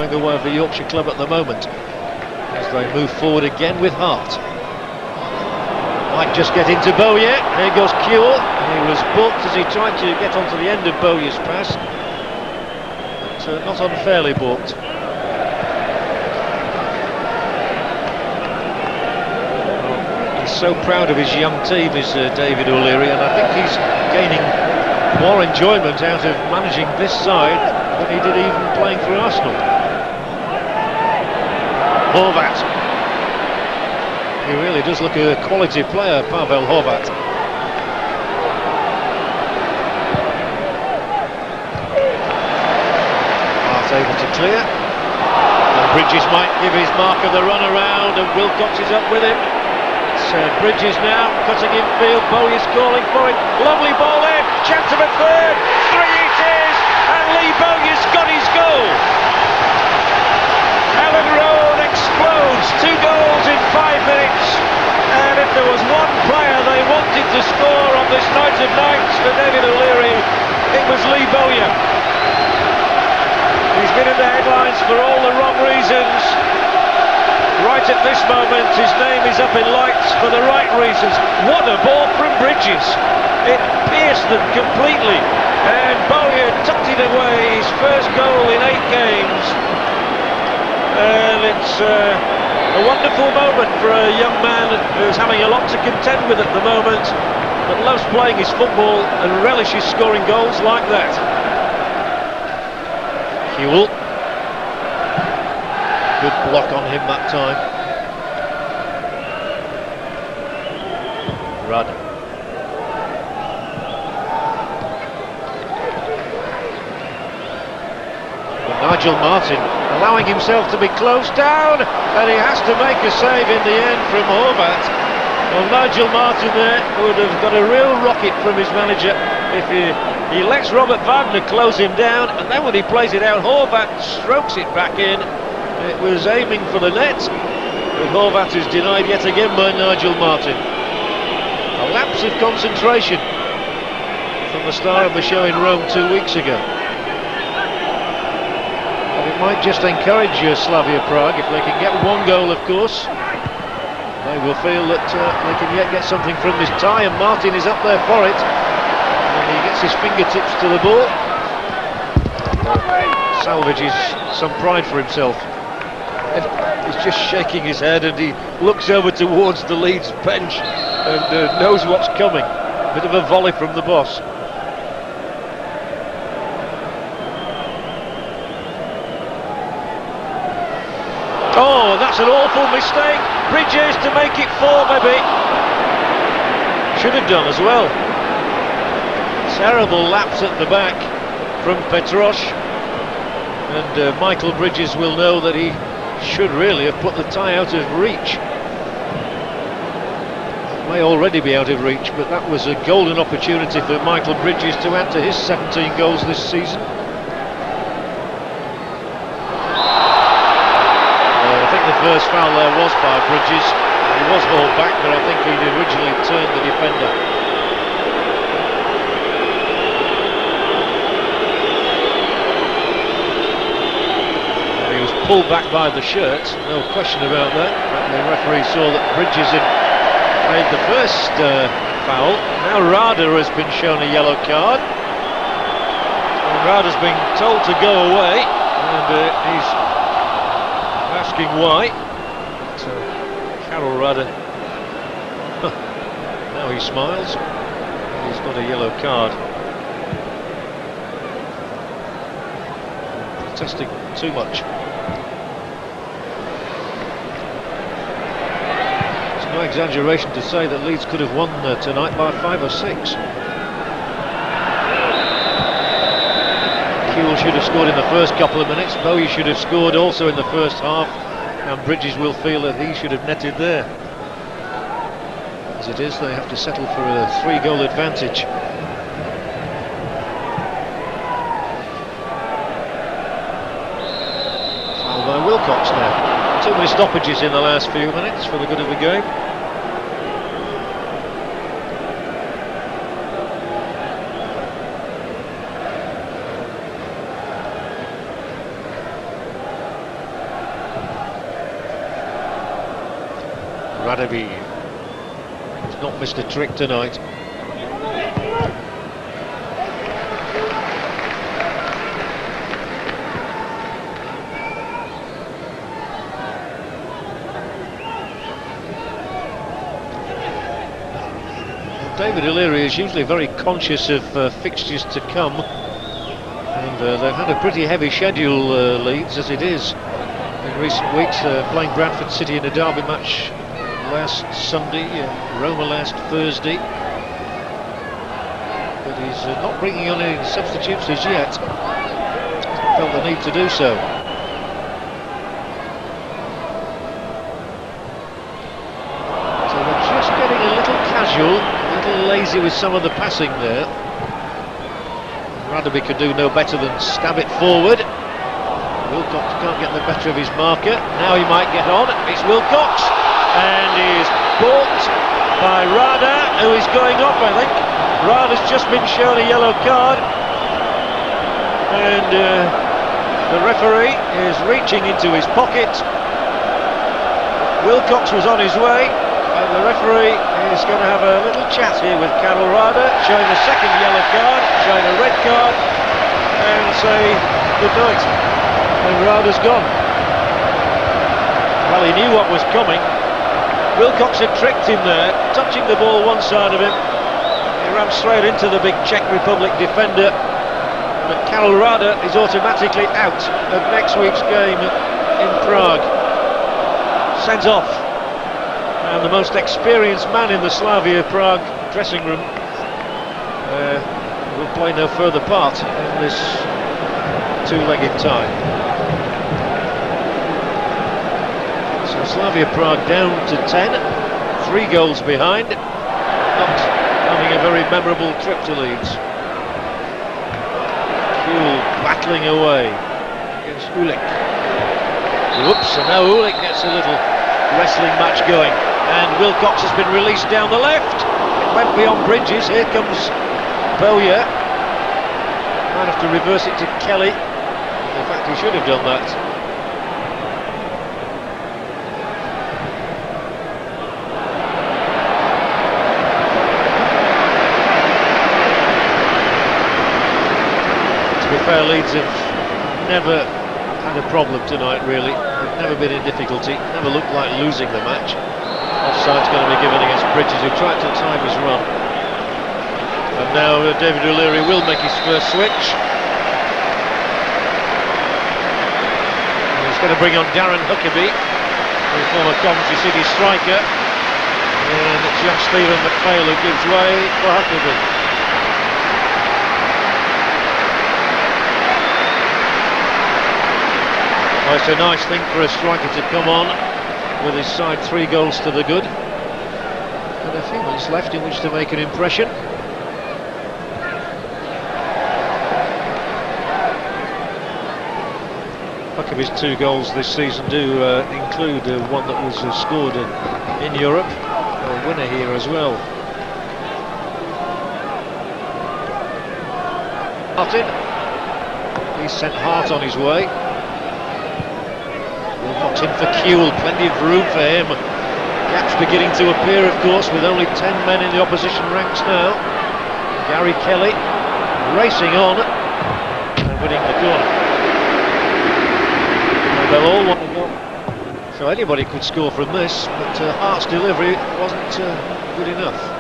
The way of the Yorkshire club at the moment as they move forward again with heart. Might just get into Bowyer. There goes Kewell. He was booked as he tried to get onto the end of Bowyer's pass, but not unfairly booked. He's so proud of his young team, is David O'Leary, and I think he's gaining more enjoyment out of managing this side than he did even playing for Arsenal. Horvat. He really does look a quality player, Pavel Horvat. Hart able to clear. And Bridges might give his marker the run around, and Wilcox is up with him. It's Bridges now, cutting in field. Bowyer's calling for it. Lovely ball in. Chance of a third. 3 it is. And Lee Bowyer's got his goal. Alan Road explodes, 2 goals in 5 minutes, and if there was one player they wanted to score on this night of nights for David O'Leary, it was Lee Bowyer. He's been in the headlines for all the wrong reasons. Right at this moment his name is up in lights for the right reasons. What a ball from Bridges! It pierced them completely, and Bowyer tucked it away, his first goal in 8 games. And it's a wonderful moment for a young man who's having a lot to contend with at the moment, but loves playing his football and relishes scoring goals like that. Kewell. Good block on him that time. Rudd. Nigel Martin allowing himself to be closed down, and he has to make a save in the end from Horvat. Well, Nigel Martin there would have got a real rocket from his manager if he lets Robert Wagner close him down, and then when he plays it out, Horvat strokes it back in. It was aiming for the net, but Horvat is denied yet again by Nigel Martin. A lapse of concentration from the star of the show in Rome 2 weeks ago. Might just encourage Slavia Praha if they can get 1 goal, of course. They will feel that they can yet get something from this tie, and Martin is up there for it. And he gets his fingertips to the ball. Salvages some pride for himself. And he's just shaking his head, and he looks over towards the Leeds bench and knows what's coming. Bit of a volley from the boss. Oh, that's an awful mistake. Bridges to make it 4, maybe. Should have done as well. Terrible lapse at the back from Petros. And Michael Bridges will know that he should really have put the tie out of reach. It may already be out of reach, but that was a golden opportunity for Michael Bridges to add to his 17 goals this season. The first foul there was by Bridges. He was hauled back, but I think he'd originally turned the defender. And he was pulled back by the shirt, no question about that. But the referee saw that Bridges had made the first foul. Now Rada has been shown a yellow card. And Rada's been told to go away, and he's asking why. So Carol Rudder now he smiles. He's got a yellow card. Protesting too much. It's no exaggeration to say that Leeds could have won tonight by 5 or 6. Kewell should have scored in the first couple of minutes. Bowyer should have scored also in the first half, and Bridges will feel that he should have netted there. As it is, they have to settle for a 3-goal advantage. Foul by Wilcox now. Too many stoppages in the last few minutes for the good of the game. Radaby. He's not missed a trick tonight. David O'Leary is usually very conscious of fixtures to come, and they've had a pretty heavy schedule, Leeds, as it is in recent weeks, playing Bradford City in a derby match last Sunday, Roma last Thursday, but he's not bringing on any substitutes as yet. Felt the need to do so. So they're just getting a little casual, lazy with some of the passing there. Radaby could do no better than stab it forward. Wilcox can't get the better of his marker. Now he might get on. It's Wilcox, and he's balked by Rada, who is going off, I think. Rada's just been shown a yellow card, and the referee is reaching into his pocket. Wilcox was on his way. The referee is going to have a little chat here with Karel Rada, showing a second yellow card, showing a red card, and say good night. And Rada's gone. Well, he knew what was coming. Wilcox had tricked him there, touching the ball one side of him. He ran straight into the big Czech Republic defender. But Karel Rada is automatically out of next week's game in Prague. Sent off. And the most experienced man in the Slavia Prague dressing room will play no further part in this two-legged tie. So Slavia Prague down to 10, 3 goals behind, not having a very memorable trip to Leeds. Kuhl battling away against Ulick. Whoops, and now Ulick gets a little wrestling match going. And Wilcox has been released down the left. It went beyond Bridges. Here comes Bowyer. Might have to reverse it to Kelly. In fact, he should have done that. To be fair, Leeds have never had a problem tonight, really. They've never been in difficulty, never looked like losing the match. Offside's going to be given against Bridges, who tried to time his run. And now David O'Leary will make his first switch. And he's going to bring on Darren Huckabee, the former Coventry City striker. And it's young Stephen McPhail who gives way for Huckabee. Well, it's a nice thing for a striker to come on with his side 3 goals to the good, and a few minutes left in which to make an impression. Huckabee's 2 goals this season do include one that was scored in Europe, a winner here as well. Martin, he's sent Hart on his way. Knocked in for Kuhl, plenty of room for him. Gaps beginning to appear, of course, with only 10 men in the opposition ranks now. Gary Kelly racing on and winning the corner. And they'll all want to go. So anybody could score from this, but Hart's delivery wasn't good enough.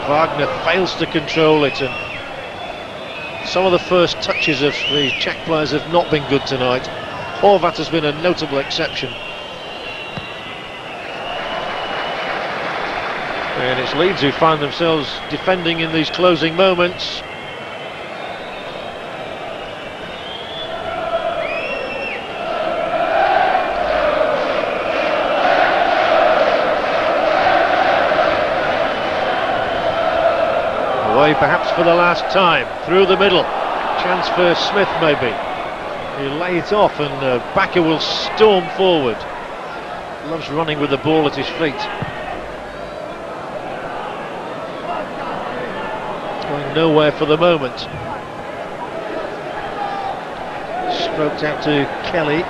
Wagner fails to control it, and some of the first touches of the Czech players have not been good tonight. Horvat has been a notable exception. And it's Leeds who find themselves defending in these closing moments. Away perhaps for the last time, through the middle. Chance for Smith maybe. He'll lay it off, and Bakker will storm forward. Loves running with the ball at his feet. going nowhere for the moment. Stroked out to Kelly.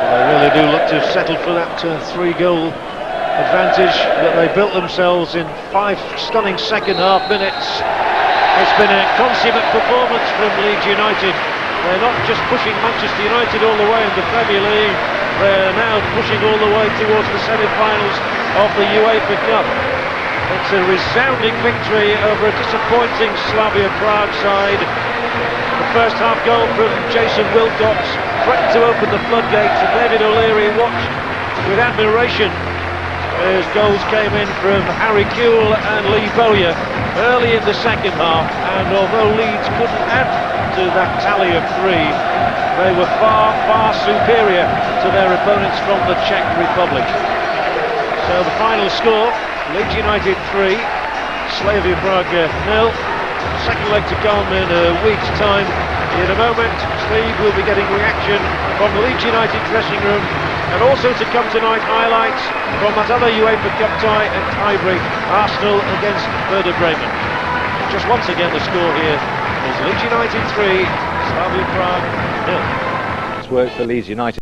They really do look to have settled for that 3-goal advantage that they built themselves in 5 stunning second half minutes. It's been a consummate performance from Leeds United. They're not just pushing Manchester United all the way in the Premier League, they're now pushing all the way towards the semi-finals of the UEFA Cup. It's a resounding victory over a disappointing Slavia Praha side. The first half goal from Jason Wilcox threatened to open the floodgates, and David O'Leary watched with admiration as goals came in from Harry Kewell and Lee Bowyer early in the second half, and although Leeds couldn't add to that tally of 3, they were far, far superior to their opponents from the Czech Republic. So the final score, Leeds United 3, Slavia Praha 0. Second leg to come in a week's time. In a moment, Steve will be getting reaction from the Leeds United dressing room, and also to come tonight, highlights from that other UEFA Cup tie at Highbury, Arsenal against Werder Bremen. Just once again, the score here is Leeds United 3, Slavia Praha 0. It's worked for Leeds United.